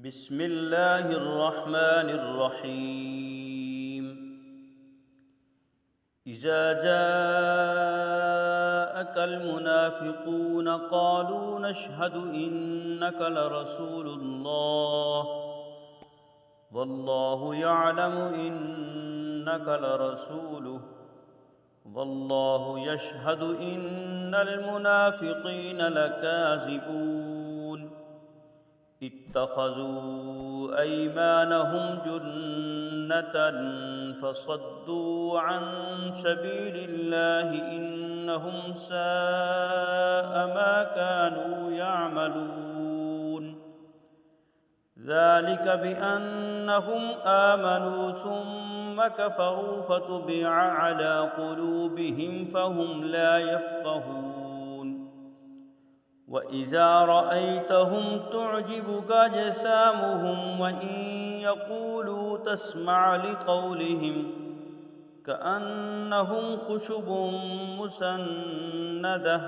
بسم الله الرحمن الرحيم. إذا جاءك المنافقون قالوا نشهد إنك لرسول الله والله يعلم إنك لرسوله والله يشهد إن المنافقين لكاذبون. اتخذوا أيمانهم جنة فصدوا عن سبيل الله إنهم ساء ما كانوا يعملون. ذلك بأنهم آمنوا ثم كفروا فتبع على قلوبهم فهم لا يفقهون. وإذا رأيتهم تعجبك أجسامهم وإن يقولوا تسمع لقولهم كأنهم خشب مسندة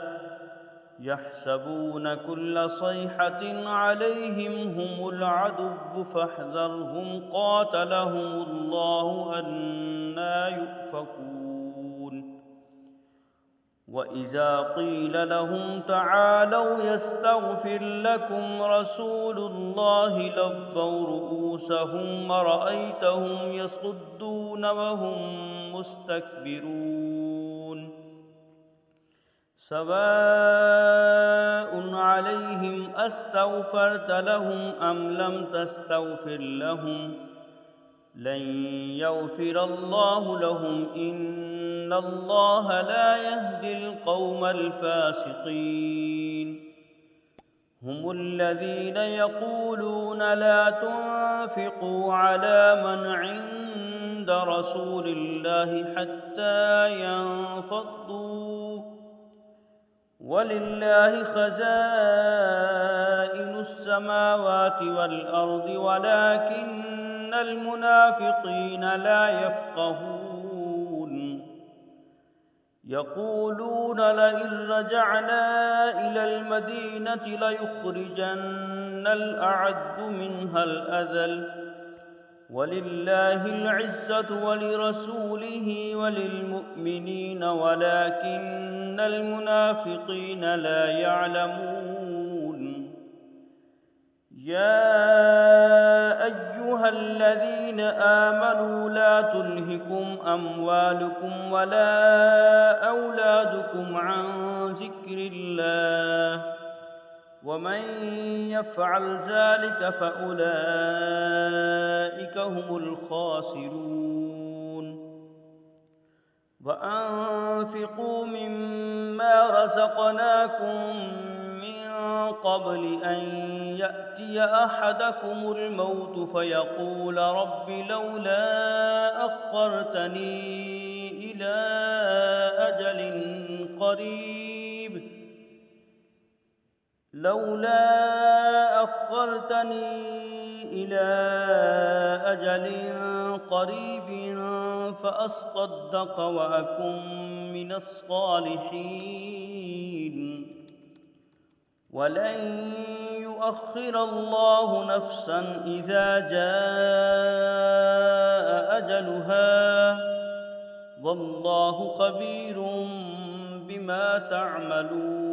يحسبون كل صيحة عليهم هم العدو فاحذرهم قاتلهم الله أنى يؤفكون. وإذا قيل لهم تعالوا يستغفر لكم رسول الله لووا رؤوسهم ورأيتهم يصدون وهم مستكبرون. سواء عليهم أستغفرت لهم أم لم تستغفر لهم لن يغفر الله لهم إن الله لا يهدي القوم الفاسقين. هم الذين يقولون لا تنفقوا على من عند رسول الله حتى ينفضوا ولله خزائن السماوات والأرض ولكن المنافقين لا يفقهون. يقولون لئن رجعنا إلى المدينة ليخرجن الأعز منها الأذل ولله العزة ولرسوله وللمؤمنين ولكن المنافقين لا يعلمون. يا أيها الذين آمنوا لا تلهكم أموالكم ولا أولادكم عن ذكر الله ومن يفعل ذلك فأولئك هم الخاسرون. وأنفقوا مما رزقناكم من قبل أن يأتي أحدكم الموت فيقول رب لولا أخرتني إلى أجل قريب فأصدق وأكن من الصالحين ولن يؤخر الله نفسا إذا جاء أجلها والله خبير بما تعملون.